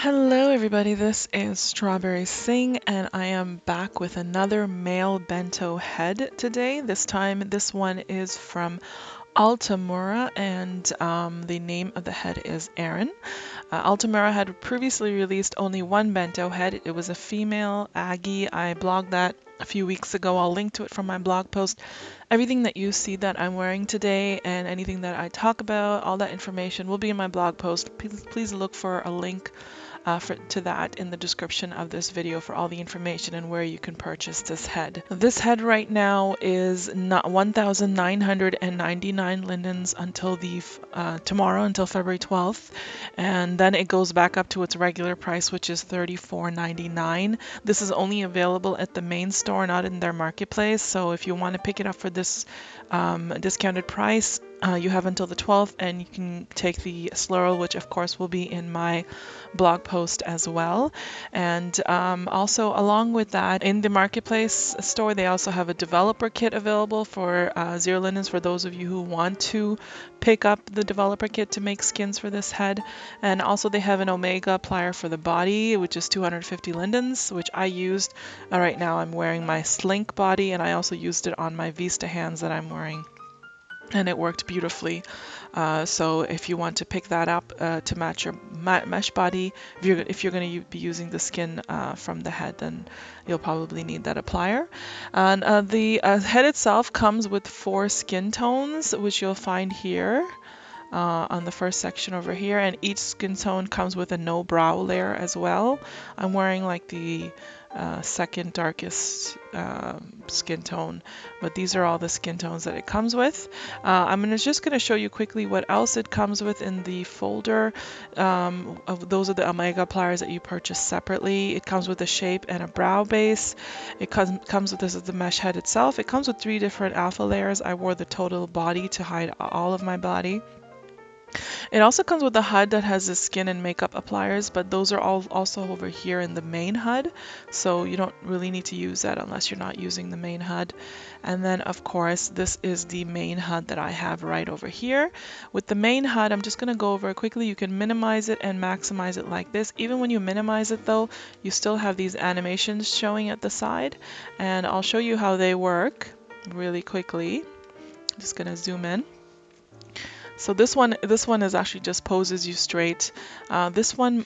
Hello everybody, this is Strawberry Singh and I am back with another male bento head today. This time this one is from Altamura and the name of the head is Aaron. Altamura had previously released only one bento head. It was a female Aggie. I blogged that a few weeks ago. I'll link to it from my blog post. Everything that you see that I'm wearing today and anything that I talk about, all that information will be in my blog post. Please look for a link to that in the description of this video for all the information and where you can purchase this head. This head right now is not 1,999 lindens until tomorrow, until February 12th, and then it goes back up to its regular price, which is $34.99. This is only available at the main store, not in their marketplace. So if you want to pick it up for this discounted price, you have until the 12th, and you can take the slurl, which of course will be in my blog post as well. And also along with that, in the marketplace store, they also have a developer kit available for zero linens for those of you who want to pick up the developer kit to make skins for this head. And also they have an omega plier for the body, which is 250 lindens, which I used. Right now I'm wearing my slink body, and I also used it on my Vista hands that I'm wearing, and it worked beautifully. So if you want to pick that up to match your mesh body, if you're going to be using the skin from the head, then you'll probably need that applier. And the head itself comes with 4 skin tones, which you'll find here. On the first section over here, and each skin tone comes with a no brow layer as well. I'm wearing like the second darkest skin tone, but these are all the skin tones that it comes with. I'm just going to show you quickly what else it comes with in the folder. Those are the omega pliers that you purchase separately. It comes with a shape and a brow base. It comes with, this is the mesh head itself. It comes with 3 different alpha layers. I wore the total body to hide all of my body. It also comes with a HUD that has the skin and makeup appliers, but those are all also over here in the main HUD, so you don't really need to use that unless you're not using the main HUD. And then of course this is the main HUD that I have right over here. With the main HUD, I'm just going to go over it quickly. You can minimize it and maximize it like this. Even when you minimize it though, you still have these animations showing at the side, and I'll show you how they work really quickly. I'm just going to zoom in. So this one is actually just poses you straight. This one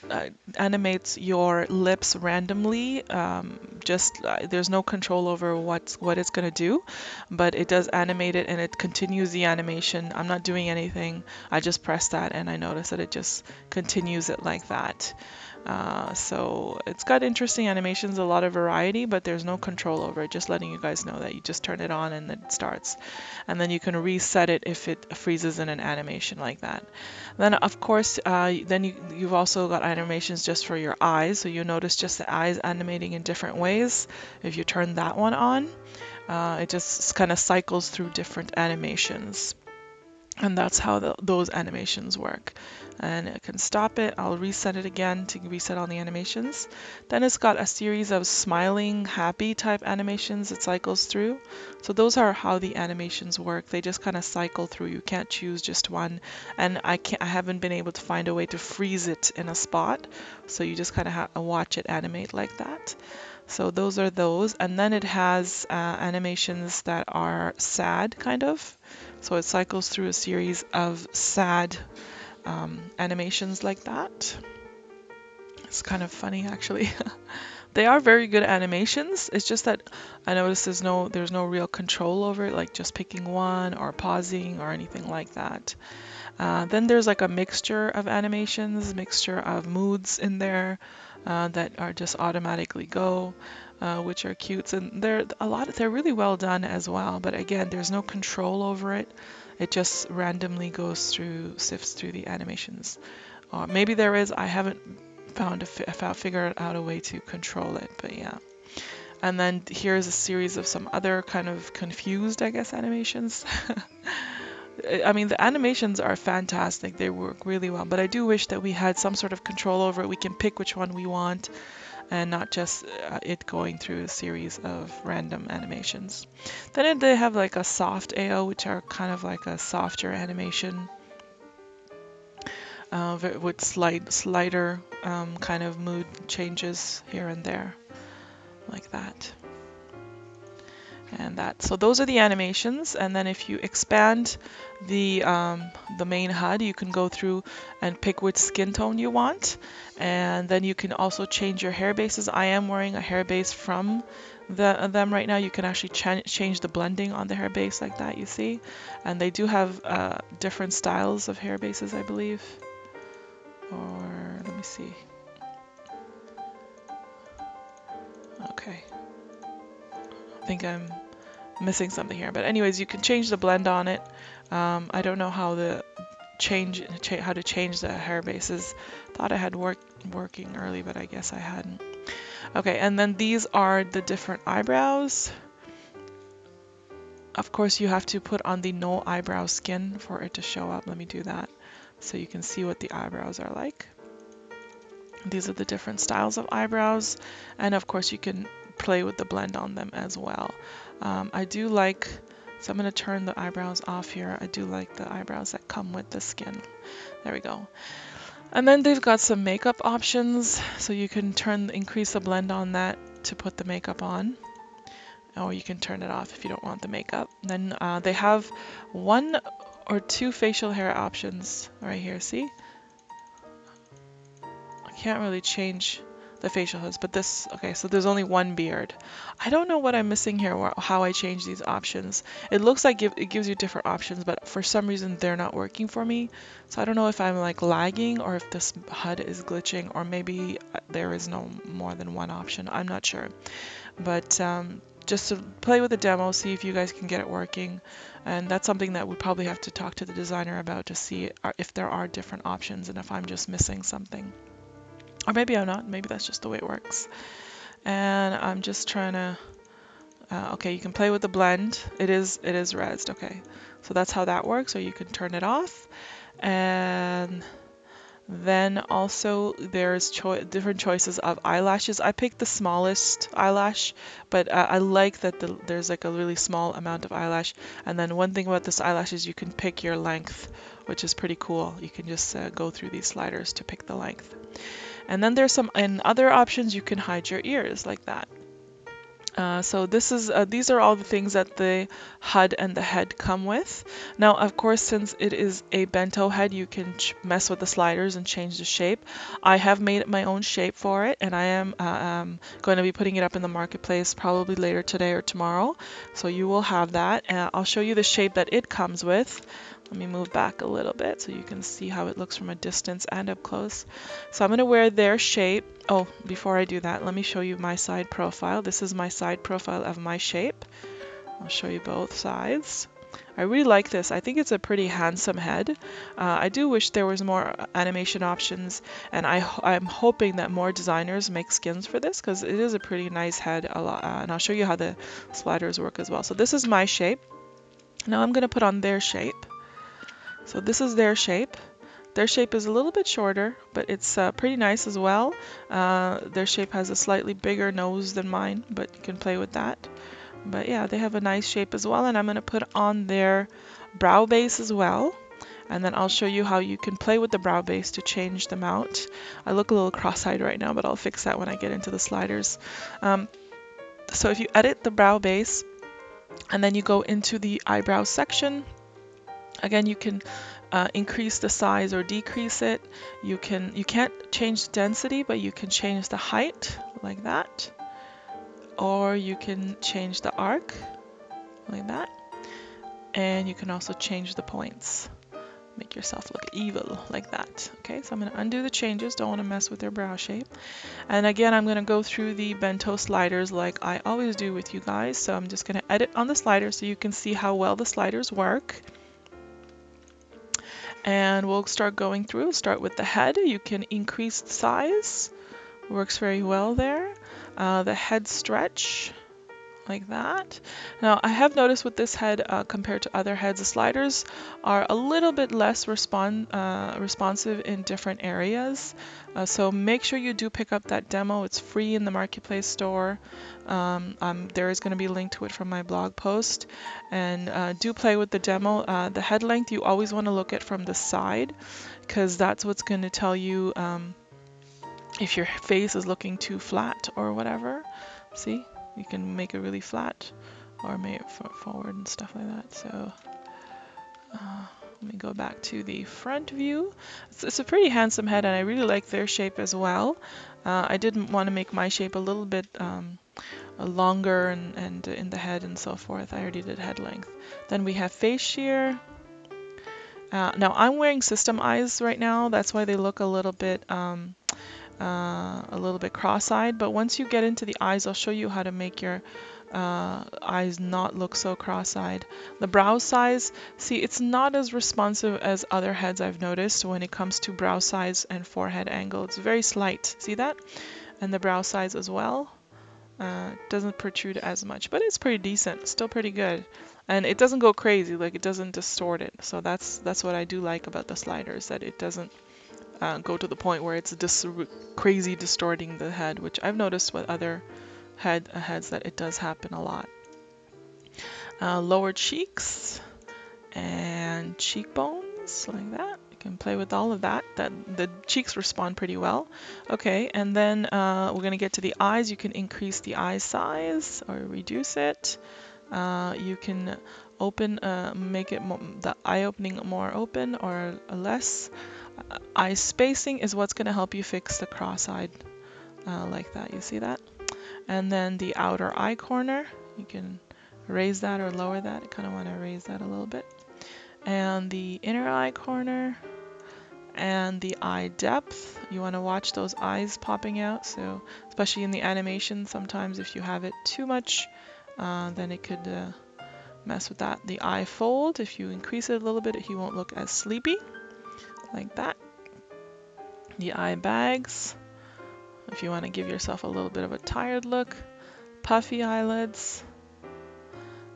animates your lips randomly. There's no control over what it's gonna do, but it does animate it and it continues the animation. I'm not doing anything. I just press that and I notice that it just continues it like that. So it's got interesting animations, a lot of variety, but there's no control over it. Just letting you guys know that you just turn it on and it starts. And then you can reset it if it freezes in an animation like that. Then of course, you've also got animations just for your eyes. So you'll notice just the eyes animating in different ways. If you turn that one on, it just kind of cycles through different animations. And that's how those animations work. And I can stop it. I'll reset it again to reset all the animations. Then it's got a series of smiling, happy type animations it cycles through. So those are how the animations work. They just kind of cycle through. You can't choose just one. And I haven't been able to find a way to freeze it in a spot. So you just kind of watch it animate like that. So those are those, and then it has animations that are sad, kind of. So it cycles through a series of sad animations like that. It's kind of funny, actually. They are very good animations. It's just that I noticed there's no real control over it, like just picking one or pausing or anything like that. Then there's like a mixture of animations, mixture of moods in there that are just automatically go, which are cute, and they're really well done as well. But again, there's no control over it. It just randomly sifts through the animations. Or maybe there is. I haven't figured out a way to control it, but yeah. And then here's a series of some other kind of confused, I guess, animations. I mean, the animations are fantastic. They work really well, but I do wish that we had some sort of control over it. We can pick which one we want and not just it going through a series of random animations. Then they have like a soft AO, which are kind of like a softer animation. with slider kind of mood changes here and there, like that. And that. So those are the animations, and then if you expand the main HUD, you can go through and pick which skin tone you want, and then you can also change your hair bases. I am wearing a hair base from them right now. You can actually change the blending on the hair base like that, you see, and they do have different styles of hair bases, I believe. Or let me see. Okay, I think I'm missing something here, but anyways, you can change the blend on it. I don't know how to change the hair bases. Thought I had working early, but I guess I hadn't. Okay, and then these are the different eyebrows. Of course, you have to put on the no eyebrow skin for it to show up. Let me do that so you can see what the eyebrows are like. These are the different styles of eyebrows, and of course you can play with the blend on them as well. I do like, so I'm going to turn the eyebrows off here. I do like the eyebrows that come with the skin. There we go. And then they've got some makeup options, so you can increase the blend on that to put the makeup on, or you can turn it off if you don't want the makeup. Then they have 1 or 2 facial hair options right here, see? I can't really change the facial hoods, but this, okay, so there's only 1 beard. I don't know what I'm missing here or how I change these options. It looks like it gives you different options, but for some reason they're not working for me. So I don't know if I'm like lagging or if this HUD is glitching, or maybe there is no more than 1 option. I'm not sure. But just to play with the demo, see if you guys can get it working. And that's something that we probably have to talk to the designer about to see if there are different options and if I'm just missing something. Or maybe I'm not, maybe that's just the way it works. And I'm just trying to, okay, you can play with the blend. It is rezzed, okay. So that's how that works, or you can turn it off. And then also there's different choices of eyelashes. I picked the smallest eyelash, but I like that there's like a really small amount of eyelash. And then one thing about this eyelash is you can pick your length, which is pretty cool. You can just go through these sliders to pick the length. And then there's some other options. You can hide your ears like that. So these are all the things that the HUD and the head come with. Now, of course, since it is a bento head, you can mess with the sliders and change the shape. I have made my own shape for it, and I am going to be putting it up in the marketplace probably later today or tomorrow. So you will have that. I'll show you the shape that it comes with. Let me move back a little bit so you can see how it looks from a distance and up close. So I'm going to wear their shape. Oh, before I do that, let me show you my side profile. This is my side profile of my shape. I'll show you both sides. I really like this. I think it's a pretty handsome head. I do wish there was more animation options, and I'm hoping that more designers make skins for this, because it is a pretty nice head. And I'll show you how the sliders work as well. So this is my shape. Now I'm going to put on their shape. So this is their shape. Their shape is a little bit shorter, but it's pretty nice as well. Their shape has a slightly bigger nose than mine, but you can play with that. But yeah, they have a nice shape as well, and I'm going to put on their brow base as well. And then I'll show you how you can play with the brow base to change them out. I look a little cross-eyed right now, but I'll fix that when I get into the sliders. So if you edit the brow base, and then you go into the eyebrow section, again, you can increase the size or decrease it. You can't change the density, but you can change the height like that. Or you can change the arc like that. And you can also change the points. Make yourself look evil like that. Okay, so I'm going to undo the changes. Don't want to mess with their brow shape. And again, I'm going to go through the bento sliders like I always do with you guys. So I'm just going to edit on the sliders so you can see how well the sliders work. And we'll start going through. Start with the head. You can increase the size. Works very well there. The head stretch, like that. Now I have noticed with this head compared to other heads, the sliders are a little bit less responsive in different areas. So make sure you do pick up that demo. It's free in the Marketplace store. There is going to be a link to it from my blog post. And do play with the demo. The head length you always want to look at from the side, because that's what's going to tell you if your face is looking too flat or whatever. See, you can make it really flat or make it forward and stuff like that. So let me go back to the front view. It's a pretty handsome head, and I really like their shape as well. I did want to make my shape a little bit longer and in the head and so forth. I already did head length. Then we have face shear. Now I'm wearing system eyes right now. That's why they look a little bit cross-eyed, but once you get into the eyes, I'll show you how to make your eyes not look so cross-eyed. The brow size, see, it's not as responsive as other heads I've noticed when it comes to brow size and forehead angle. It's very slight, see that? And the brow size as well. Doesn't protrude as much, but it's pretty decent, still pretty good. And it doesn't go crazy, like it doesn't distort it. So that's what I do like about the sliders, that it doesn't go to the point where it's crazy distorting the head, which I've noticed with other heads that it does happen a lot. Lower cheeks and cheekbones, like that. You can play with all of that. The cheeks respond pretty well. Okay, and then we're going to get to the eyes. You can increase the eye size or reduce it. You can make it the eye opening more open or less. Eye spacing is what's going to help you fix the cross-eyed like that. You see that? And then the outer eye corner, you can raise that or lower that. I kind of want to raise that a little bit. And the inner eye corner and the eye depth. You want to watch those eyes popping out. So especially in the animation, sometimes if you have it too much, then it could mess with that. The eye fold, if you increase it a little bit, he won't look as sleepy, like that. The eye bags, if you want to give yourself a little bit of a tired look. Puffy eyelids.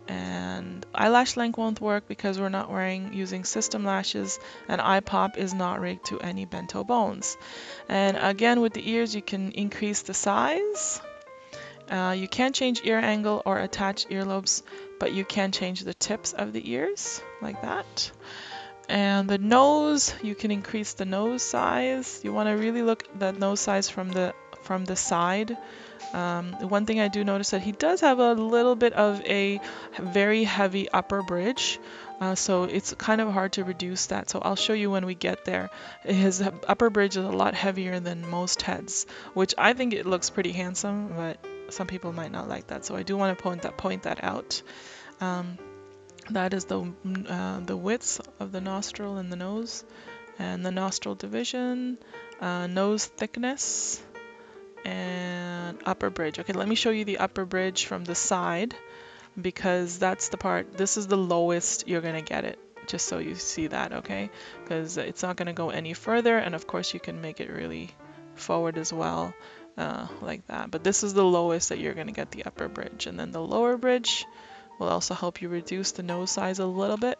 And eyelash length won't work because we're not using system lashes, and eye pop is not rigged to any bento bones. And again, with the ears, you can increase the size. You can't change ear angle or attach earlobes, but you can change the tips of the ears, like that. And the nose, you can increase the nose size. You want to really look at the nose size from the side. One thing I do notice that he does have a little bit of a very heavy upper bridge, so it's kind of hard to reduce that. So I'll show you when we get there. His upper bridge is a lot heavier than most heads, which I think it looks pretty handsome, but some people might not like that. So I do want to point that out. That is the width of the nostril and the nose, and the nostril division, nose thickness, and upper bridge. Okay, let me show you the upper bridge from the side, because that's the part, this is the lowest you're gonna get it, just so you see that, okay? Because it's not gonna go any further, and of course you can make it really forward as well, like that. But this is the lowest that you're gonna get the upper bridge, and then the lower bridge will also help you reduce the nose size a little bit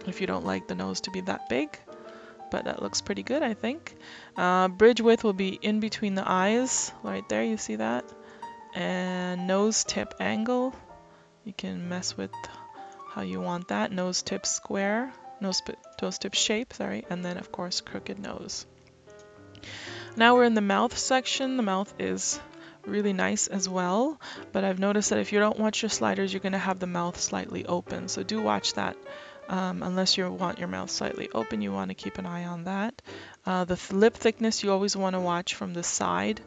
if you don't like the nose to be that big. But that looks pretty good, I think. Bridge width will be in between the eyes, right there, you see that? And nose tip angle, you can mess with how you want that. Nose tip square, nose tip shape, sorry, and then of course crooked nose. Now we're in the mouth section. The mouth is really nice as well, but I've noticed that if you don't watch your sliders, you're going to have the mouth slightly open, so do watch that. Unless you want your mouth slightly open, you want to keep an eye on that. The lip thickness you always want to watch from the side,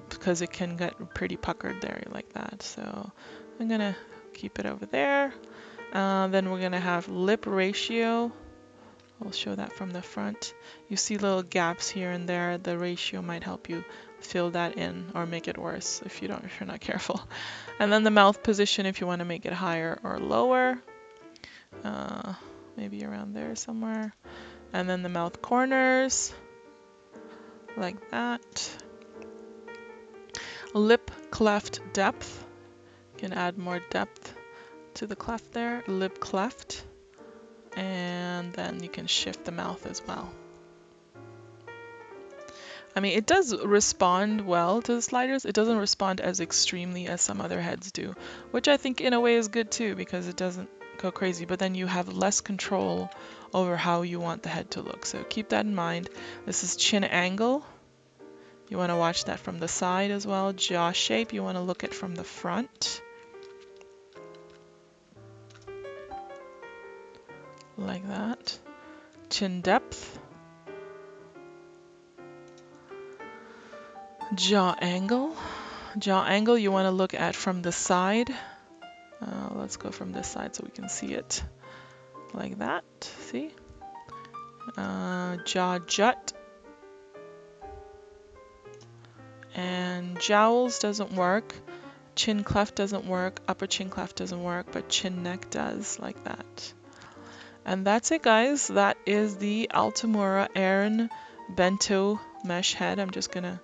because it can get pretty puckered there like that. So I'm going to keep it over there. Then we're going to have lip ratio. I'll show that from the front. You see little gaps here and there. The ratio might help you fill that in or make it worse if you're not careful. And then the mouth position, if you want to make it higher or lower. Maybe around there somewhere. And then the mouth corners, like that. Lip cleft depth. You can add more depth to the cleft there, lip cleft, and then you can shift the mouth as well. I mean, it does respond well to the sliders. It doesn't respond as extremely as some other heads do, which I think in a way is good too, because it doesn't go crazy, but then you have less control over how you want the head to look. So keep that in mind. This is chin angle. You want to watch that from the side as well. Jaw shape, you want to look at from the front. Like that. Chin depth. Jaw angle. Jaw angle you want to look at from the side. Let's go from this side so we can see it. Like that. See? Jaw jut. And jowls doesn't work. Chin cleft doesn't work. Upper chin cleft doesn't work, but chin neck does, like that. And that's it, guys. That is the Altamura Aran Bento mesh head. I'm just gonna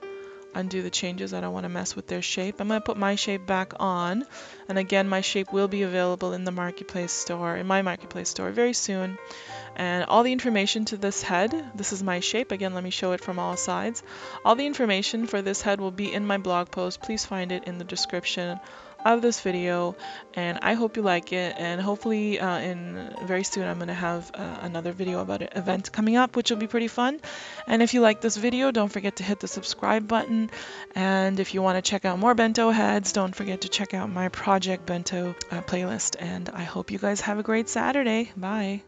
undo the changes. I don't want to mess with their shape. I'm going to put my shape back on, and again my shape will be available in the marketplace store, in my marketplace store, very soon. And all the information to this head, this is my shape, again let me show it from all sides. All the information for this head will be in my blog post. Please find it in the description of this video, and I hope you like it, and hopefully very soon I'm going to have another video about an event coming up, which will be pretty fun. And if you like this video, don't forget to hit the subscribe button, and if you want to check out more bento heads, don't forget to check out my Project Bento playlist. And I hope you guys have a great Saturday. Bye.